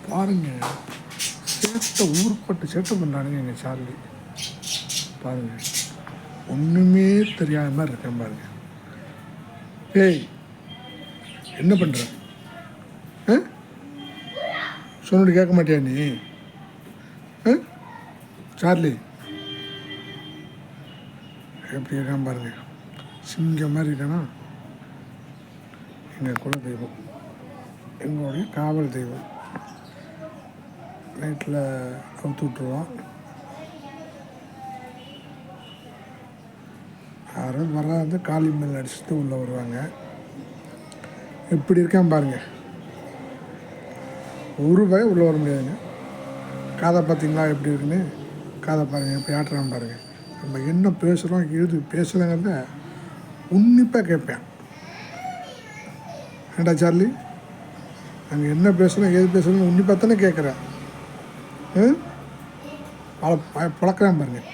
பாருங்கள், சேட்டை ஊருப்பட்டு சேட்டை பண்ணுறானுங்க எங்கள் சார்லி. பாருங்கள், ஒன்றுமே தெரியாத மாதிரி இருக்கேன் பாருங்க. ஏய், என்ன பண்ணுற? சொன்னது கேட்க மாட்டியா நீ? சார்லி எப்படி இருக்கான் பாருங்க, சிங்கம் மாதிரி இருக்கானா. எங்கள் குல தெய்வம், எங்களுடைய காவல் தெய்வம். நைட்டில் அவுத்து விட்ருவோம். யாரும் வராது, காலி மேல் அடிச்சுட்டு உள்ளே வருவாங்க. எப்படி இருக்கான் பாருங்கள், ஒரு வகை உள்ளே வர முடியாதுங்க. காதை பார்த்தீங்களா எப்படி இருக்குன்னு? காதை பாருங்கள் எப்படி ஆட்டுறான் பாருங்கள். நம்ம என்ன பேசுகிறோம் எது பேசுகிறோங்கிறத உன்னிப்பாக கேட்பேன். ஏண்டா சார்லி, நாங்கள் என்ன பேசுகிறோம் எது பேசுகிறோம் உன்னிப்பாக தானே கேட்குறேன். பழக்கிறான் பாருங்கள்.